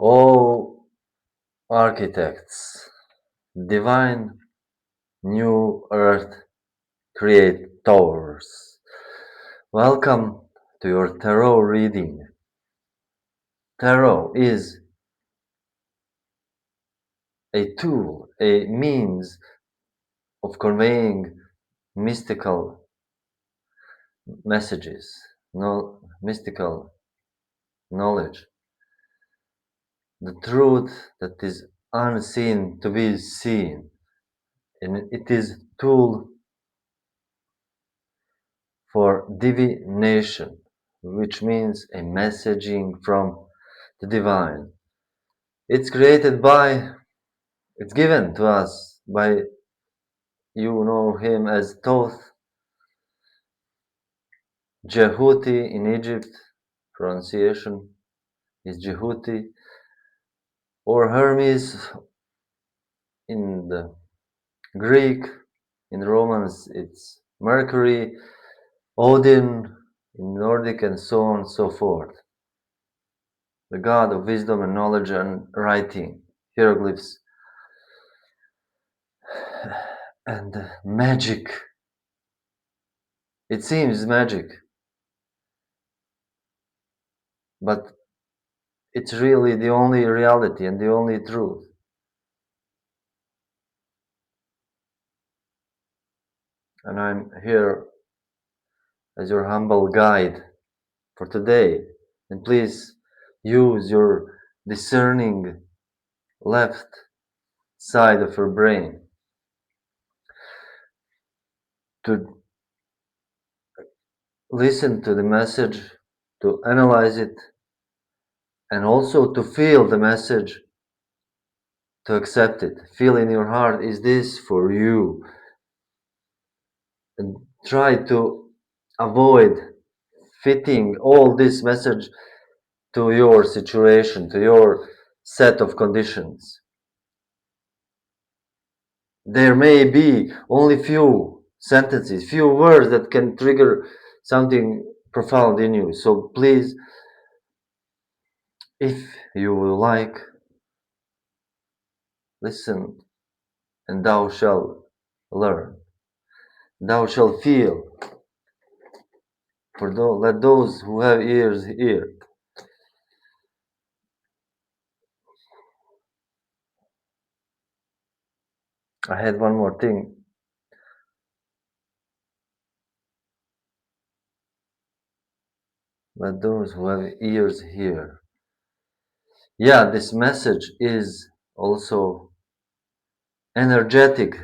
All architects, divine new earth creators, welcome to your tarot reading. Tarot is a tool, a means of conveying mystical messages, mystical knowledge, the truth that is unseen to be seen, and it is tool for divination, which means a messaging from the divine. It's created by, it's given to us by, you know him as Thoth, Jehuti in Egypt, pronunciation is Jehuti, or Hermes in the Greek, in Romans it's Mercury, Odin in Nordic, and so on and so forth. The god of wisdom and knowledge and writing, hieroglyphs, and magic. It seems magic, but it's really the only reality and the only truth. And I'm here as your humble guide for today. And please use your discerning left side of your brain to listen to the message, to analyze it, and also to feel the message, to accept it. Feel in your heart, is this for you? And try to avoid fitting all this message to your situation, to your set of conditions. There may be only few sentences, few words that can trigger something profound in you. So please, if you will like, listen, and thou shalt learn. Thou shalt feel. Let those who have ears hear. I had one more thing. Let those who have ears hear. Yeah, this message is also energetic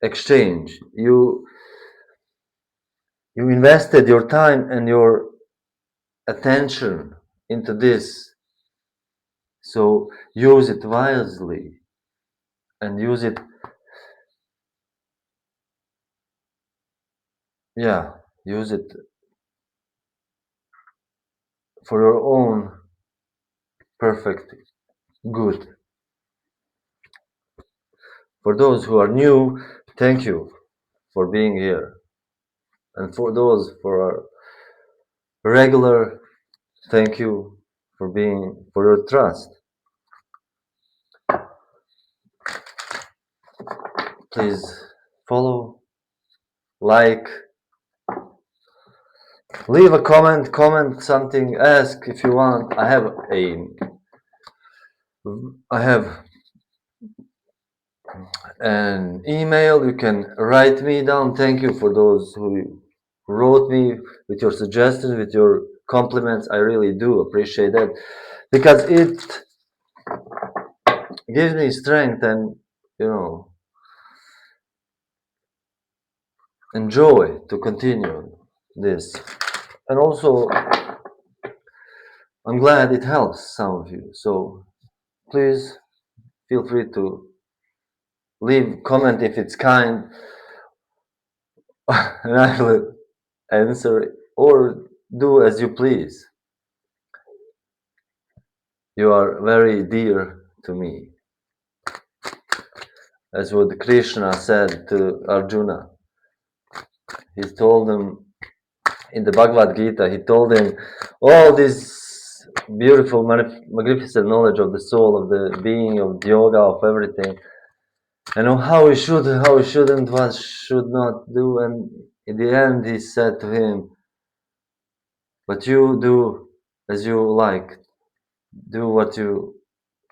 exchange. You invested your time and your attention into this, so use it wisely and use it, use it for your own perfect good. For those who are new, thank you for being here, and for those who are regular, thank you for your trust. Please follow, like, leave a comment something, ask if you want. I have an email. You can write me down. Thank you for those who wrote me with your suggestions, with your compliments. I really do appreciate that, because it gives me strength and, enjoy to continue this. And also, I'm glad it helps some of you. So please feel free to leave comment if it's kind, and I will answer it, or do as you please. You are very dear to me, as what Krishna said to Arjuna. He told him in the Bhagavad Gita, he told him, all these this beautiful, magnificent knowledge of the soul, of the being, of the yoga, of everything, and of how we should, how we shouldn't, what should not do. And in the end, he said to him, "But you do as you like. Do what you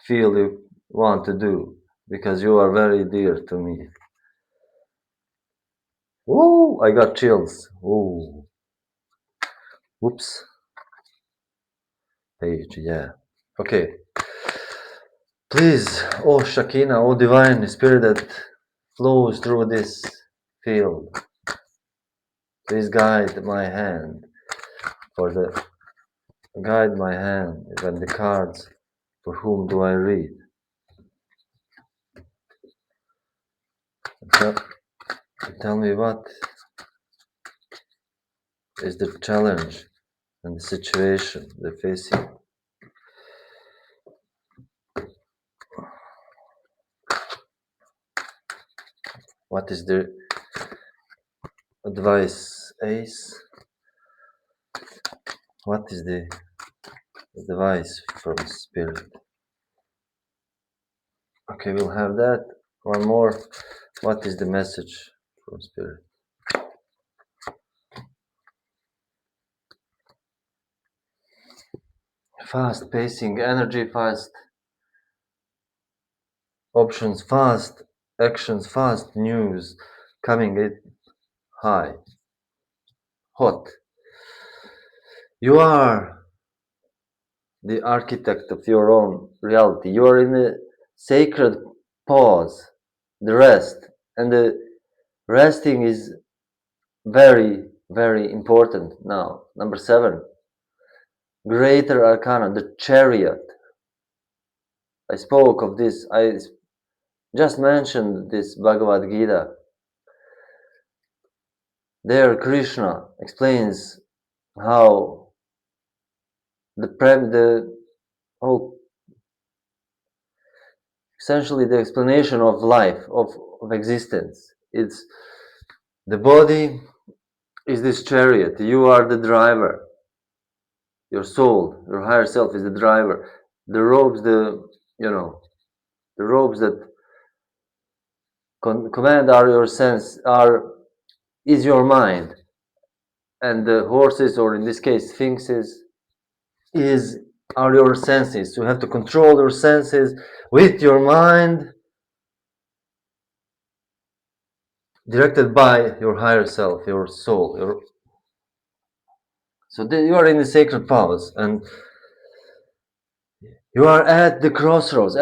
feel you want to do, because you are very dear to me." Ooh, I got chills. Ooh, whoops. Page, yeah. Okay. Please, oh Shekinah, oh divine spirit that flows through this field, please guide my hand guide my hand when the cards, for whom do I read? So, tell me what is the challenge and the situation they're facing. What is the advice, Ace? What is the advice from Spirit? Okay, we'll have that. One more. What is the message from Spirit? Fast pacing, energy fast, options fast, actions fast, news coming in high, hot. You are the architect of your own reality. You are in a sacred pause, the rest. And the resting is very, very important now. Number 7, Greater Arcana, the Chariot. I spoke of this, I just mentioned this Bhagavad Gita. There Krishna explains how essentially the explanation of life, of existence. It's the body is this chariot. You are the driver. Your soul, your higher self is the driver. The robes, the robes that command are your sense, is your mind. And the horses, or in this case sphinxes, are your senses. You have to control your senses with your mind, directed by your higher self, your soul. So you are in the sacred pause, and you are at the crossroads,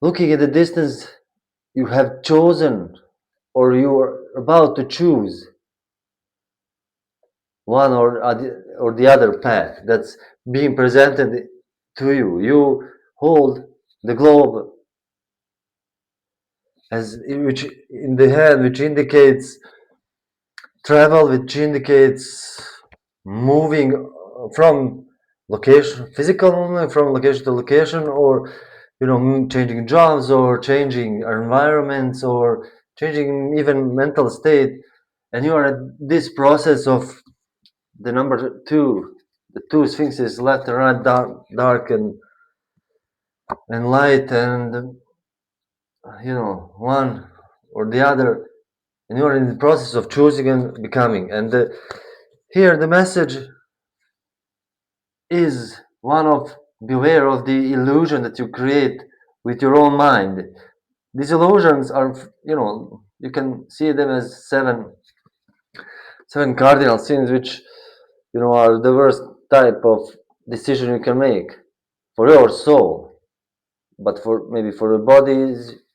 looking at the distance. You have chosen, or you are about to choose one or the other path that's being presented to you. You hold the globe which in the hand, which indicates travel, which indicates moving from location, physical movement from location to location, or changing jobs, or changing environments, or changing even mental state. And you are at this process of the number 2, the 2 sphinxes, left and right, dark and light, and one or the other, and you are in the process of choosing and becoming. And here the message is one of beware of the illusion that you create with your own mind. These illusions are, you can see them as seven cardinal sins, which are the worst type of decision you can make for your soul. But for the body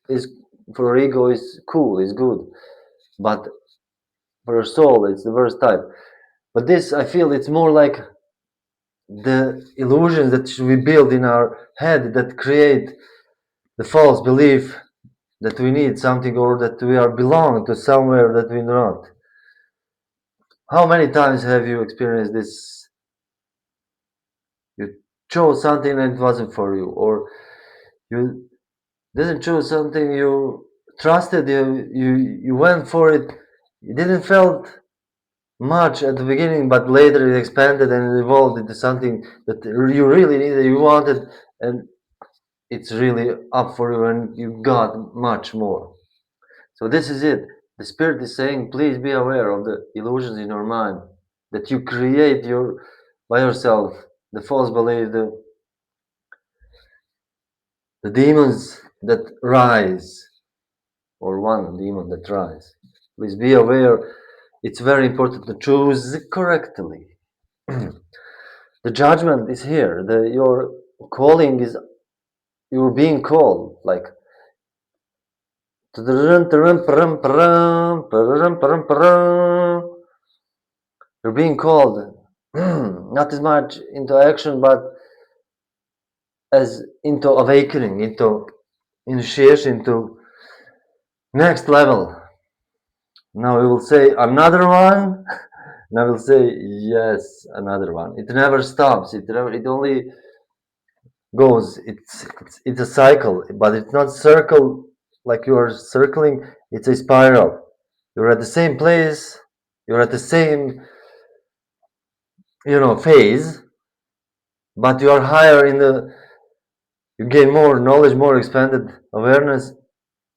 is for your ego is cool, is good, but for your soul it's the worst type. But this, I feel, it's more like the illusions that we build in our head that create the false belief that we need something, or that we are belong to somewhere that we do not. How many times have you experienced this? You chose something and it wasn't for you, or you didn't choose something, you trusted, you went for it, you didn't felt much at the beginning, but later it expanded and it evolved into something that you really needed, you wanted, and it's really up for you, and you got much more. So this is it. The Spirit is saying, please be aware of the illusions in your mind that you create by yourself, the false belief, the demons that rise, or one demon that rise. Please be aware. It's very important to choose correctly. The judgment is here. Your calling is, you're being called. Like, you're being called not as much into action, but as into awakening, into initiation, into next level. Now we will say another one, and I will say yes, another one. It never stops. It only goes. It's a cycle, but it's not circle like you are circling. It's a spiral. You're at the same place. You're at the same, phase, but you are higher in the. You gain more knowledge, more expanded awareness,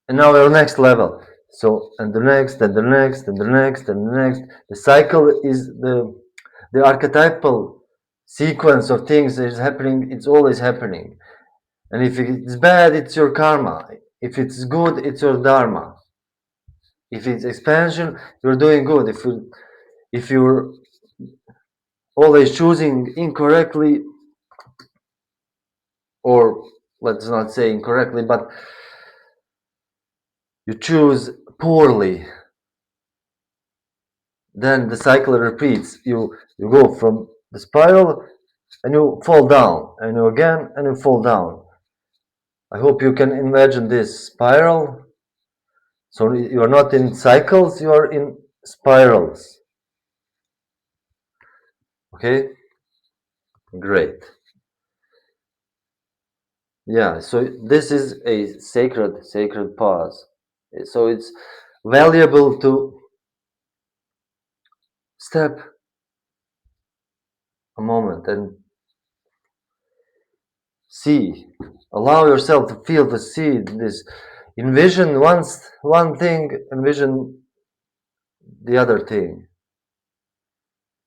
and now you're next level. So, and the next, and the next, and the next, and the next. The cycle is the archetypal sequence of things that is happening. It's always happening. And if it's bad, it's your karma. If it's good, it's your dharma. If it's expansion, you're doing good. If you're always choosing incorrectly, or let's not say incorrectly, but you choose poorly, then the cycle repeats. You go from the spiral and you fall down, and you again, and you fall down. I hope you can imagine this spiral. So you are not in cycles, you are in spirals. Okay? Great. Yeah, so this is a sacred pause. So it's valuable to step a moment and see, allow yourself to feel, to see this, envision one thing, envision the other thing.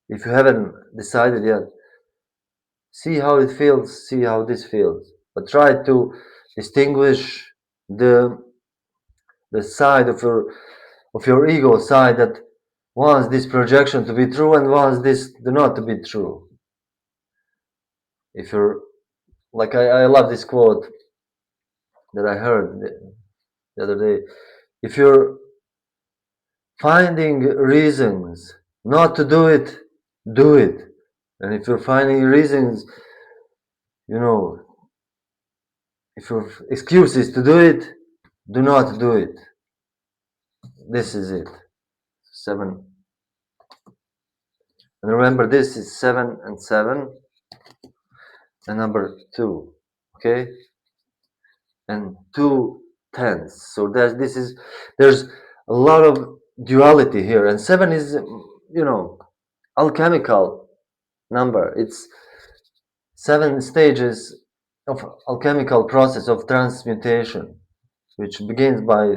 If you haven't decided yet, see how it feels, see how this feels, but try to distinguish the side of your ego side that wants this projection to be true and wants this not to be true. If you're like, I love this quote that I heard the other day. If you're finding reasons not to do it, do it. And if you're finding reasons, if your excuse is to do it, do not do it. This is it. 7. And remember, this is 7 and 7 and number 2. Okay? And 2 tenths. So there's a lot of duality here. And 7 is, alchemical number. It's 7 stages of alchemical process of transmutation, which begins by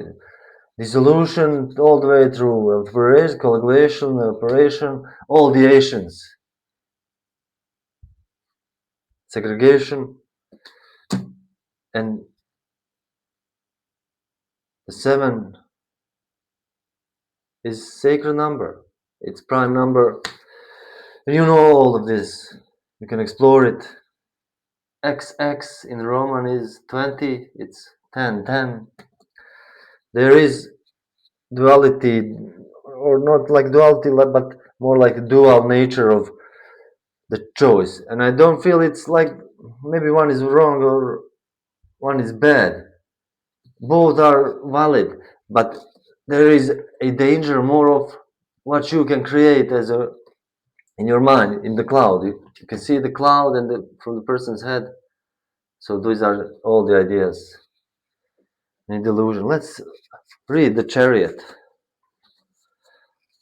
dissolution all the way through evaporation, coagulation, evaporation, all the Asians, segregation, and the 7 is sacred number. It's prime number. And you know all of this. You can explore it. XX in Roman is 20. It's 10, 10. There is duality, or not like duality, but more like dual nature of the choice. And I don't feel it's like maybe one is wrong or one is bad. Both are valid, but there is a danger more of what you can create in your mind, in the cloud. You can see the cloud and from the person's head. So those are all the ideas in delusion. Let's read the Chariot.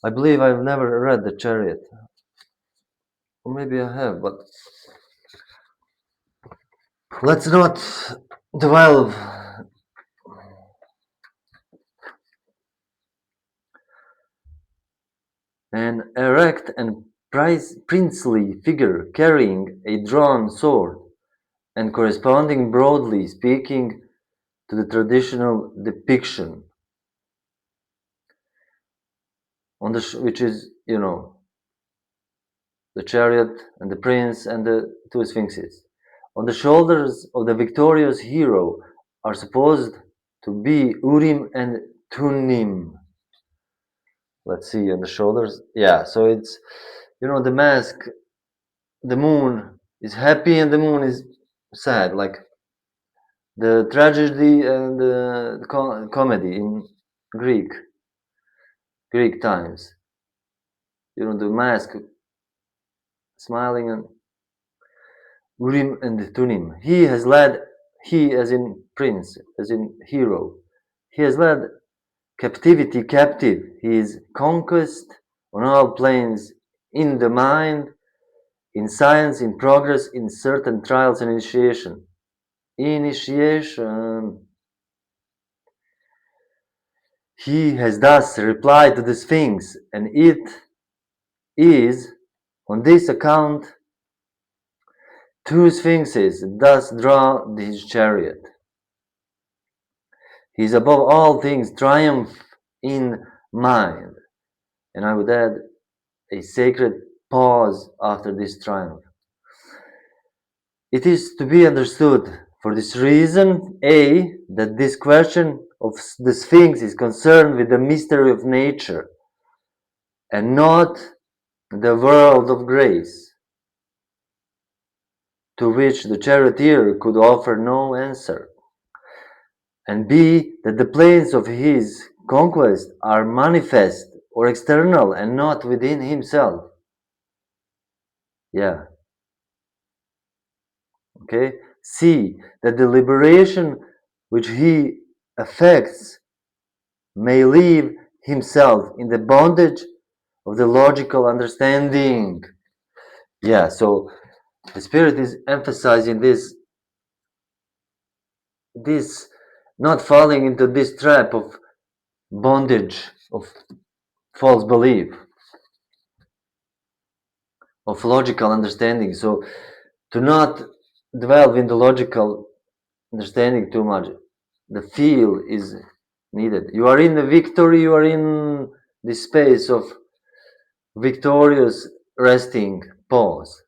I believe I've never read the Chariot. Or maybe I have, but let's not delve. An erect and princely figure carrying a drawn sword and corresponding, broadly speaking, to the traditional depiction on the which is, the chariot and the prince and the two sphinxes. On the shoulders of the victorious hero are supposed to be Urim and Tunim. Let's see, on the shoulders. Yeah, so it's, the mask, the moon is happy and the moon is sad, like the tragedy and the comedy in Greek times. The mask smiling and Urim and Tunim. He as in prince, as in hero, he has led captivity captive. He is conquest on all planes, in the mind, in science, in progress, in certain trials and initiation. He has thus replied to the Sphinx, and it is, on this account, two sphinxes thus draw his chariot. He is above all things triumph in mind. And I would add a sacred pause after this triumph. It is to be understood for this reason, A, that this question of the Sphinx is concerned with the mystery of nature and not the world of grace, to which the charioteer could offer no answer. And B, that the planes of his conquest are manifest or external and not within himself. Yeah. Okay. C, that the liberation which he affects may leave himself in the bondage of the logical understanding. Yeah, so the spirit is emphasizing this not falling into this trap of bondage, of false belief, of logical understanding. So to not dwell in the logical understanding too much. The feel is needed. You are in the victory, you are in the space of victorious resting pause.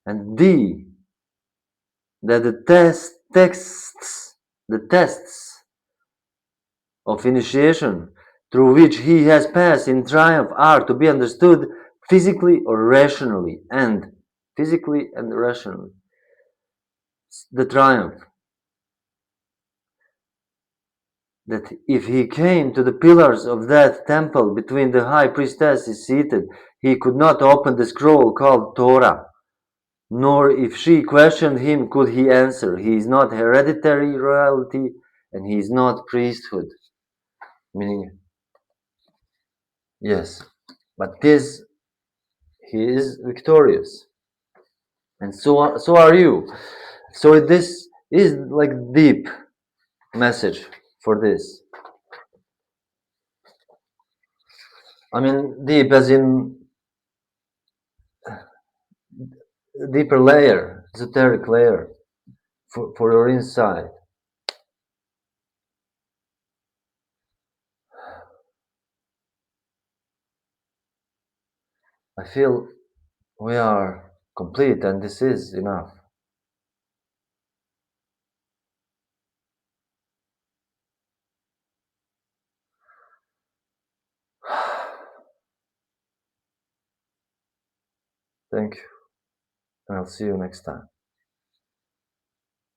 And D, that the tests of initiation through which he has passed in triumph are to be understood physically or rationally, and physically and rationally. The triumph, that if he came to the pillars of that temple between the high-priestess is seated, he could not open the scroll called Torah, nor if she questioned him could he answer. He is not hereditary royalty and he is not priesthood. Meaning, yes, but this, he is victorious. And so are you. So this is like deep message for this. I mean, deep as in deeper layer, esoteric layer for your insight. I feel we are complete and this is enough. Thank you. And I'll see you next time.